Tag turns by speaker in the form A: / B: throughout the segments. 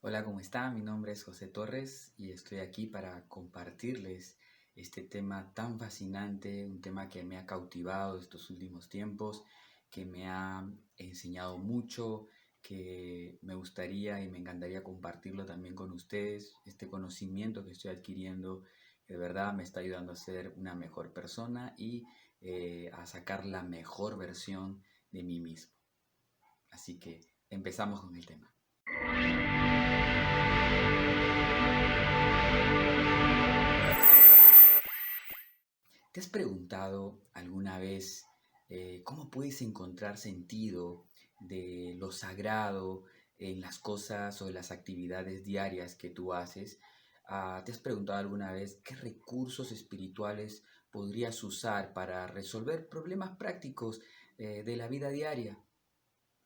A: Hola, ¿cómo está? Mi nombre es José Torres y estoy aquí para compartirles este tema tan fascinante, un tema que me ha cautivado estos últimos tiempos, que me ha enseñado mucho, que me gustaría y me encantaría compartirlo también con ustedes. Este conocimiento que estoy adquiriendo, que de verdad me está ayudando a ser una mejor persona y a sacar la mejor versión de mí mismo. Así que empezamos con el tema. ¿Te has preguntado alguna vez cómo puedes encontrar sentido de lo sagrado en las cosas o en las actividades diarias que tú haces? ¿Te has preguntado alguna vez qué recursos espirituales podrías usar para resolver problemas prácticos de la vida diaria?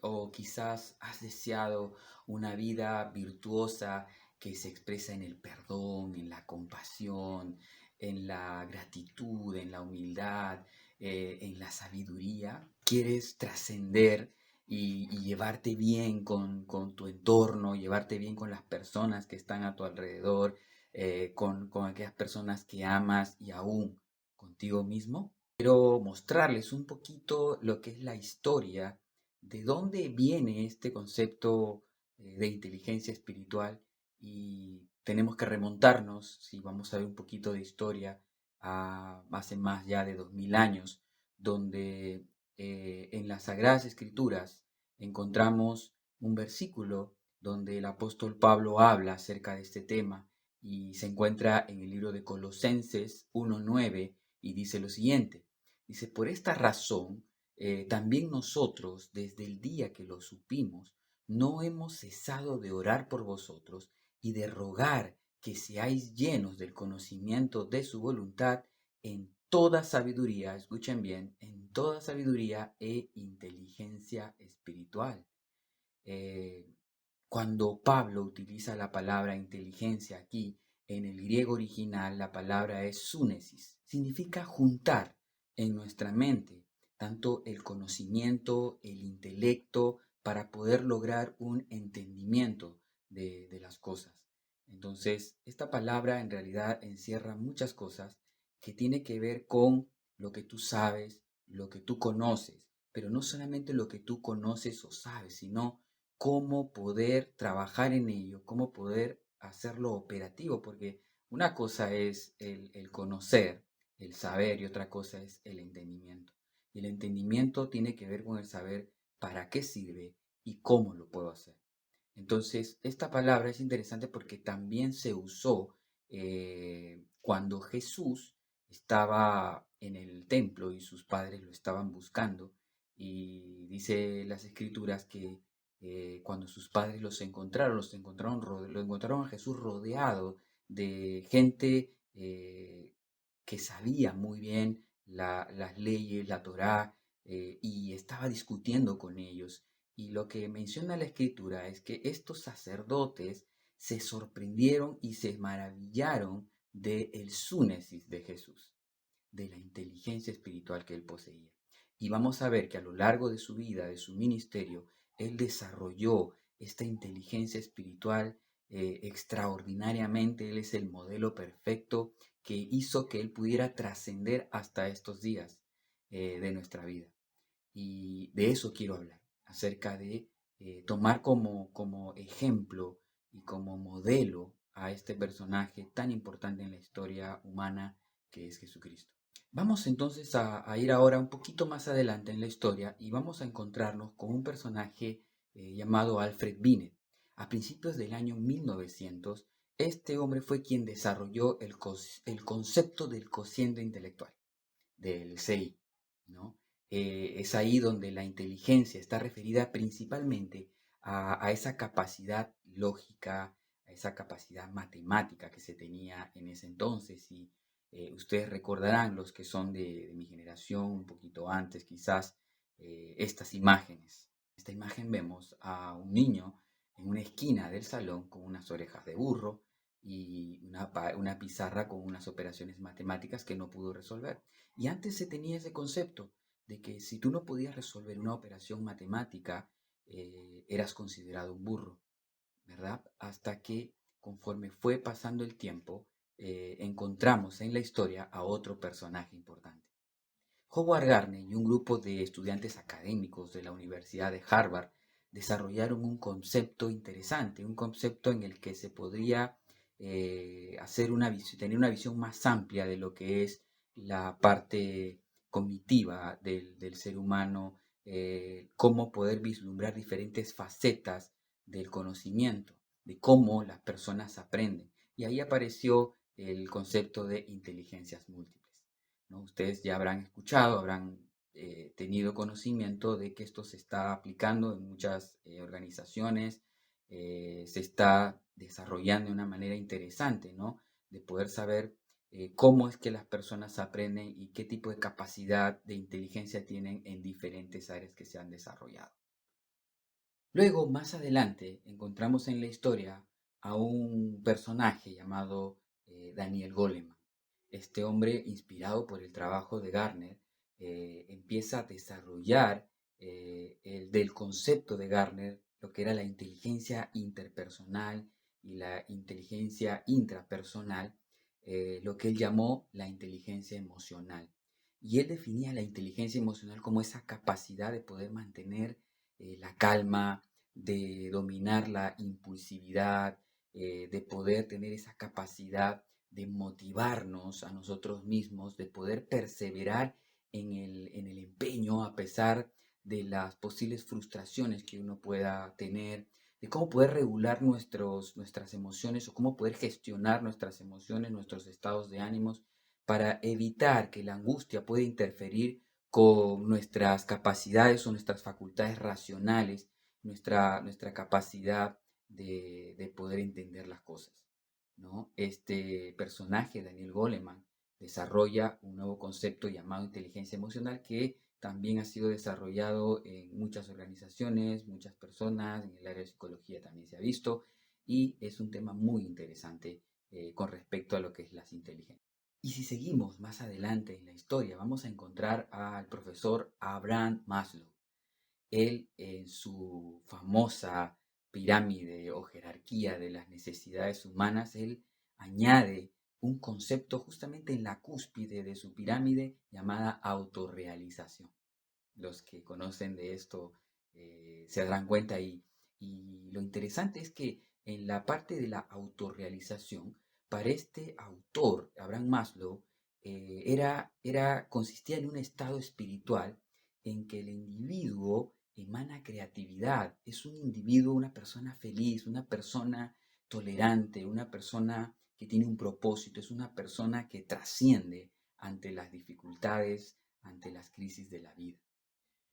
A: O quizás has deseado una vida virtuosa que se expresa en el perdón, en la compasión, en la gratitud, en la humildad, en la sabiduría. ¿Quieres trascender y llevarte bien con tu entorno, llevarte bien con las personas que están a tu alrededor, con aquellas personas que amas y aún contigo mismo? Quiero mostrarles un poquito lo que es la historia, de dónde viene este concepto de inteligencia espiritual, y tenemos que remontarnos, si vamos a ver un poquito de historia, a hace más ya de 2000 años, donde en las Sagradas Escrituras encontramos un versículo donde el apóstol Pablo habla acerca de este tema y se encuentra en el libro de Colosenses 1:9 y dice lo siguiente. Dice: por esta razón, también nosotros, desde el día que lo supimos, no hemos cesado de orar por vosotros y de rogar que seáis llenos del conocimiento de su voluntad en toda sabiduría, escuchen bien, en toda sabiduría e inteligencia espiritual. Eh, Cuando Pablo utiliza la palabra inteligencia aquí, en el griego original la palabra es súnesis. Significa juntar en nuestra mente tanto el conocimiento, el intelecto, para poder lograr un entendimiento de las cosas. Entonces, esta palabra en realidad encierra muchas cosas que tiene que ver con lo que tú sabes, lo que tú conoces, pero no solamente lo que tú conoces o sabes, sino cómo poder trabajar en ello, cómo poder hacerlo operativo, porque una cosa es el conocer, el saber, y otra cosa es el entendimiento. Y el entendimiento tiene que ver con el saber para qué sirve y cómo lo puedo hacer. Entonces, esta palabra es interesante porque también se usó cuando Jesús estaba en el templo y sus padres lo estaban buscando. Y dice las escrituras que cuando sus padres lo encontraron a Jesús rodeado de gente que sabía muy bien las leyes, la Torá, y estaba discutiendo con ellos. Y lo que menciona la escritura es que estos sacerdotes se sorprendieron y se maravillaron del súnesis de Jesús, de la inteligencia espiritual que él poseía. Y vamos a ver que a lo largo de su vida, de su ministerio, él desarrolló esta inteligencia espiritual extraordinariamente. Él es el modelo perfecto que hizo que él pudiera trascender hasta estos días de nuestra vida. Y de eso quiero hablar, acerca de tomar como ejemplo y como modelo a este personaje tan importante en la historia humana que es Jesucristo. Vamos entonces a ir ahora un poquito más adelante en la historia y vamos a encontrarnos con un personaje llamado Alfred Binet. A principios del año 1900, este hombre fue quien desarrolló el concepto del cociente intelectual, del CI, ¿no? Es ahí donde la inteligencia está referida principalmente a esa capacidad lógica, a esa capacidad matemática que se tenía en ese entonces. Y ustedes recordarán, los que son de mi generación, un poquito antes quizás, estas imágenes. Esta imagen vemos a un niño en una esquina del salón con unas orejas de burro y una pizarra con unas operaciones matemáticas que no pudo resolver. Y antes se tenía ese concepto de que si tú no podías resolver una operación matemática, eras considerado un burro, ¿verdad? ¿verdad? Hasta que conforme fue pasando el tiempo, encontramos en la historia a otro personaje importante. Howard Gardner y un grupo de estudiantes académicos de la Universidad de Harvard desarrollaron un concepto interesante, un concepto en el que se podría tener una visión más amplia de lo que es la parte cognitiva del ser humano, cómo poder vislumbrar diferentes facetas del conocimiento, de cómo las personas aprenden. Y ahí apareció el concepto de inteligencias múltiples. ¿No? Ustedes ya habrán escuchado, habrán tenido conocimiento de que esto se está aplicando en muchas organizaciones, se está desarrollando de una manera interesante, ¿no? De poder saber cómo es que las personas aprenden y qué tipo de capacidad de inteligencia tienen en diferentes áreas que se han desarrollado. Luego, más adelante, encontramos en la historia a un personaje llamado Daniel Goleman. Este hombre, inspirado por el trabajo de Gardner, empieza a desarrollar del concepto de Gardner lo que era la inteligencia interpersonal y la inteligencia intrapersonal, lo que él llamó la inteligencia emocional. Y él definía la inteligencia emocional como esa capacidad de poder mantener la calma, de dominar la impulsividad, de poder tener esa capacidad de motivarnos a nosotros mismos, de poder perseverar en el empeño a pesar de las posibles frustraciones que uno pueda tener, de cómo poder regular nuestras emociones o cómo poder gestionar nuestras emociones, nuestros estados de ánimos, para evitar que la angustia pueda interferir con nuestras capacidades o nuestras facultades racionales, nuestra capacidad de poder entender las cosas. ¿No? Este personaje, Daniel Goleman, desarrolla un nuevo concepto llamado inteligencia emocional que también ha sido desarrollado en muchas organizaciones, muchas personas, en el área de psicología también se ha visto, y es un tema muy interesante con respecto a lo que es las inteligencias. Y si seguimos más adelante en la historia, vamos a encontrar al profesor Abraham Maslow. Él, en su famosa pirámide o jerarquía de las necesidades humanas, él añade un concepto justamente en la cúspide de su pirámide llamada autorrealización. Los que conocen de esto se darán cuenta y lo interesante es que en la parte de la autorrealización, para este autor, Abraham Maslow, consistía en un estado espiritual en que el individuo emana creatividad, es un individuo, una persona feliz, una persona tolerante, una persona que tiene un propósito, es una persona que trasciende ante las dificultades, ante las crisis de la vida.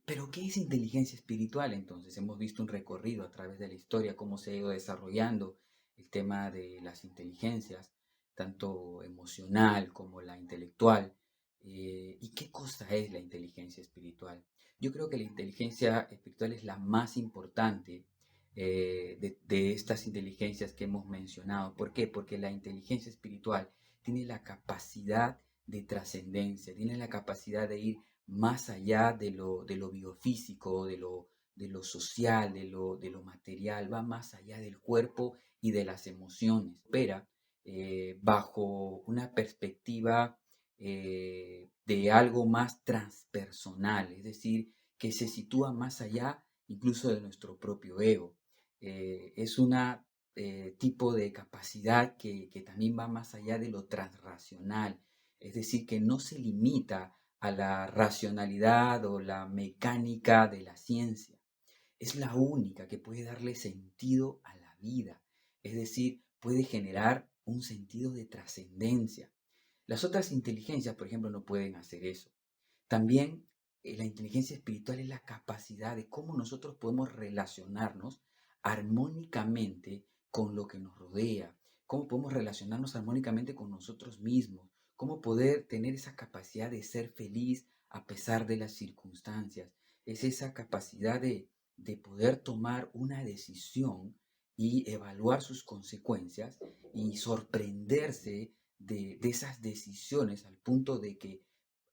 A: Pero ¿qué es inteligencia espiritual entonces? Hemos visto un recorrido a través de la historia, cómo se ha ido desarrollando el tema de las inteligencias, tanto emocional como la intelectual. ¿Y qué cosa es la inteligencia espiritual? Yo creo que la inteligencia espiritual es la más importante de estas inteligencias que hemos mencionado. ¿Por qué? Porque la inteligencia espiritual tiene la capacidad de trascendencia, tiene la capacidad de ir más allá de lo biofísico, de lo social, de lo material, va más allá del cuerpo y de las emociones. Opera bajo una perspectiva de algo más transpersonal, es decir, que se sitúa más allá incluso de nuestro propio ego. Es un tipo de capacidad que también va más allá de lo transracional, es decir, que no se limita a la racionalidad o la mecánica de la ciencia. Es la única que puede darle sentido a la vida, es decir, puede generar un sentido de trascendencia. Las otras inteligencias, por ejemplo, no pueden hacer eso. También la inteligencia espiritual es la capacidad de cómo nosotros podemos relacionarnos armónicamente con lo que nos rodea, cómo podemos relacionarnos armónicamente con nosotros mismos, cómo poder tener esa capacidad de ser feliz a pesar de las circunstancias. Es esa capacidad de poder tomar una decisión y evaluar sus consecuencias y sorprenderse de esas decisiones al punto de que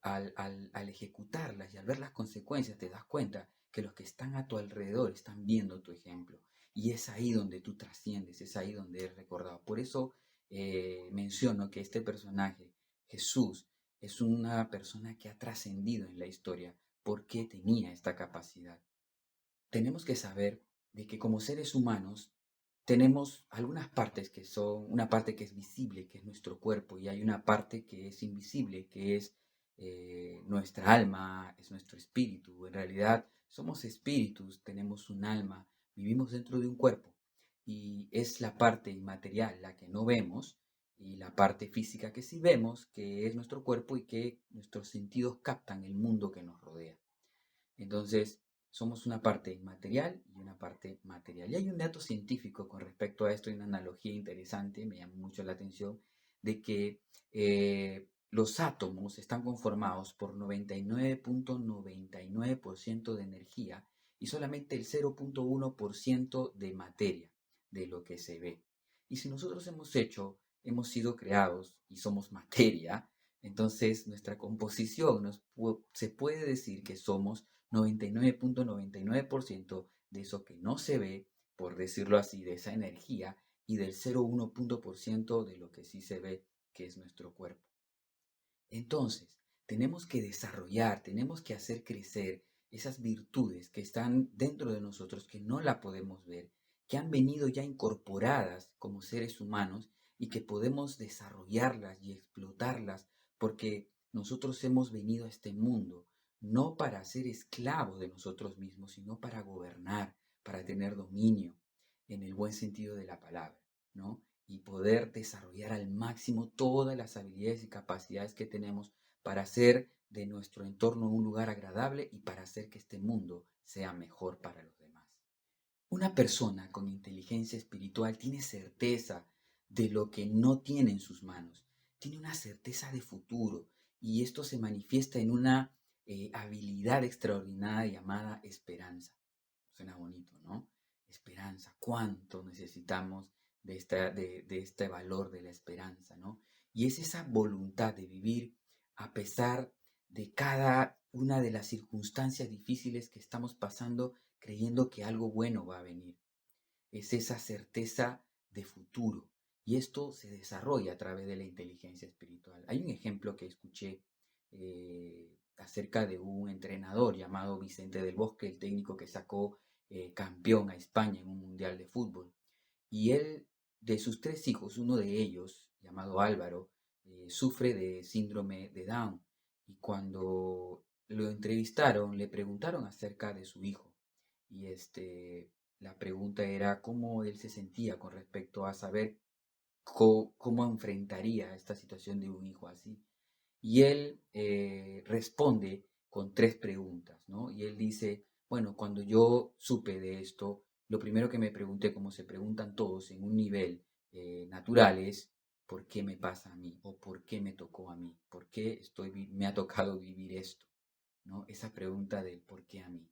A: al ejecutarlas y al ver las consecuencias te das cuenta que los que están a tu alrededor están viendo tu ejemplo. Y es ahí donde tú trasciendes, es ahí donde eres recordado. Por eso menciono que este personaje, Jesús, es una persona que ha trascendido en la historia porque tenía esta capacidad. Tenemos que saber de que como seres humanos tenemos algunas partes que son, una parte que es visible, que es nuestro cuerpo, y hay una parte que es invisible, que es nuestra alma, es nuestro espíritu. En realidad somos espíritus, tenemos un alma, vivimos dentro de un cuerpo, y es la parte inmaterial la que no vemos, y la parte física que sí vemos, que es nuestro cuerpo y que nuestros sentidos captan el mundo que nos rodea. Entonces, somos una parte inmaterial y una parte material. Y hay un dato científico con respecto a esto, y una analogía interesante, me llama mucho la atención, de que los átomos están conformados por 99.99% de energía y solamente el 0.1% de materia, de lo que se ve. Y si nosotros hemos sido creados y somos materia, entonces nuestra composición se puede decir que somos 99.99% de eso que no se ve, por decirlo así, de esa energía, y del 0.1% de lo que sí se ve, que es nuestro cuerpo. Entonces, tenemos que desarrollar, tenemos que hacer crecer esas virtudes que están dentro de nosotros, que no la podemos ver, que han venido ya incorporadas como seres humanos y que podemos desarrollarlas y explotarlas porque nosotros hemos venido a este mundo no para ser esclavos de nosotros mismos, sino para gobernar, para tener dominio, en el buen sentido de la palabra, ¿no? Y poder desarrollar al máximo todas las habilidades y capacidades que tenemos para hacer de nuestro entorno un lugar agradable y para hacer que este mundo sea mejor para los demás. Una persona con inteligencia espiritual tiene certeza de lo que no tiene en sus manos, tiene una certeza de futuro, y esto se manifiesta en una habilidad extraordinaria llamada esperanza. Suena bonito, ¿no? Esperanza. ¿Cuánto necesitamos de este valor de la esperanza, ¿no? Y es esa voluntad de vivir a pesar de cada una de las circunstancias difíciles que estamos pasando, creyendo que algo bueno va a venir. Es esa certeza de futuro. Y esto se desarrolla a través de la inteligencia espiritual. Hay un ejemplo que escuché acerca de un entrenador llamado Vicente del Bosque, el técnico que sacó campeón a España en un mundial de fútbol. Y él, de sus tres hijos, uno de ellos, llamado Álvaro, sufre de síndrome de Down. Y cuando lo entrevistaron, le preguntaron acerca de su hijo. Y la pregunta era cómo él se sentía con respecto a saber cómo enfrentaría esta situación de un hijo así. Y él responde con tres preguntas, ¿no? Y él dice, bueno, cuando yo supe de esto, lo primero que me pregunté, como se preguntan todos en un nivel natural, es, ¿por qué me pasa a mí? ¿O por qué me tocó a mí? ¿Por qué me ha tocado vivir esto? ¿No? Esa pregunta del ¿por qué a mí?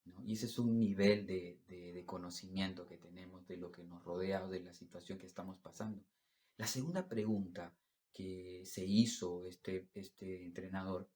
A: ¿No? Y ese es un nivel de conocimiento que tenemos de lo que nos rodea o de la situación que estamos pasando. La segunda pregunta que se hizo este entrenador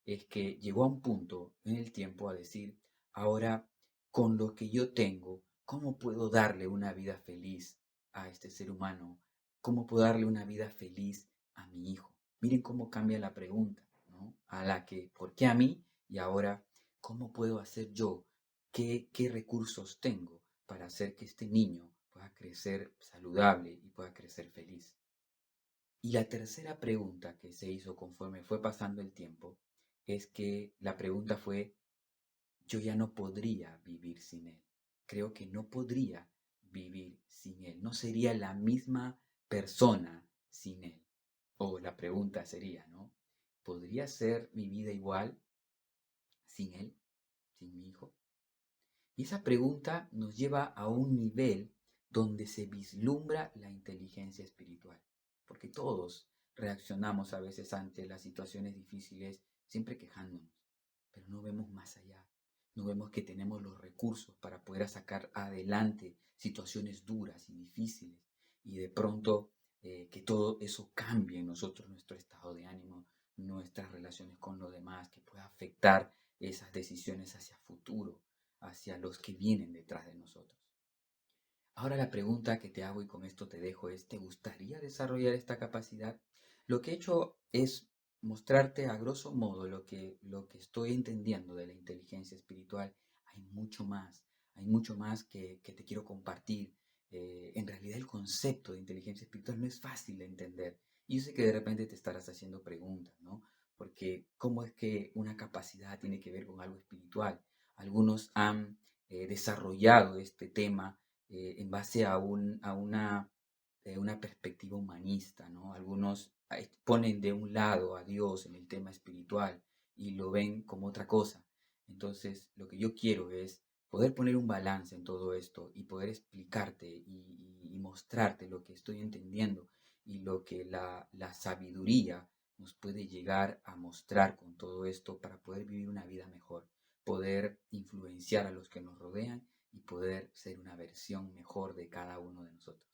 A: es que llegó a un punto en el tiempo a decir, ahora, con lo que yo tengo, ¿cómo puedo darle una vida feliz a este ser humano? ¿Cómo puedo darle una vida feliz a mi hijo? Miren cómo cambia la pregunta, ¿no? A la que, ¿por qué a mí? Y ahora, ¿cómo puedo hacer yo? ¿Qué recursos tengo para hacer que este niño pueda crecer saludable y pueda crecer feliz? Y la tercera pregunta que se hizo conforme fue pasando el tiempo es que la pregunta fue, yo ya no podría vivir sin él. Creo que no podría vivir sin él. No sería la misma persona sin él. O la pregunta sería, ¿no? ¿Podría ser mi vida igual sin él, sin mi hijo? Y esa pregunta nos lleva a un nivel donde se vislumbra la inteligencia espiritual, porque todos reaccionamos a veces ante las situaciones difíciles siempre quejándonos, pero no vemos más allá, no vemos que tenemos los recursos para poder sacar adelante situaciones duras y difíciles, y de pronto que todo eso cambie en nosotros, nuestro estado de ánimo, nuestras relaciones con los demás, que pueda afectar esas decisiones hacia futuro, hacia los que vienen detrás de nosotros. Ahora la pregunta que te hago y con esto te dejo es, ¿te gustaría desarrollar esta capacidad? Lo que he hecho es mostrarte a grosso modo lo que estoy entendiendo de la inteligencia espiritual. Hay mucho más que te quiero compartir. En realidad el concepto de inteligencia espiritual no es fácil de entender. Y yo sé que de repente te estarás haciendo preguntas, ¿no? Porque ¿cómo es que una capacidad tiene que ver con algo espiritual? Algunos han desarrollado este tema en base a una perspectiva humanista, ¿no? Algunos ponen de un lado a Dios en el tema espiritual y lo ven como otra cosa. Entonces, lo que yo quiero es poder poner un balance en todo esto y poder explicarte y mostrarte lo que estoy entendiendo y lo que la sabiduría nos puede llegar a mostrar con todo esto para poder vivir una vida mejor, poder influenciar a los que nos rodean y poder ser una versión mejor de cada uno de nosotros.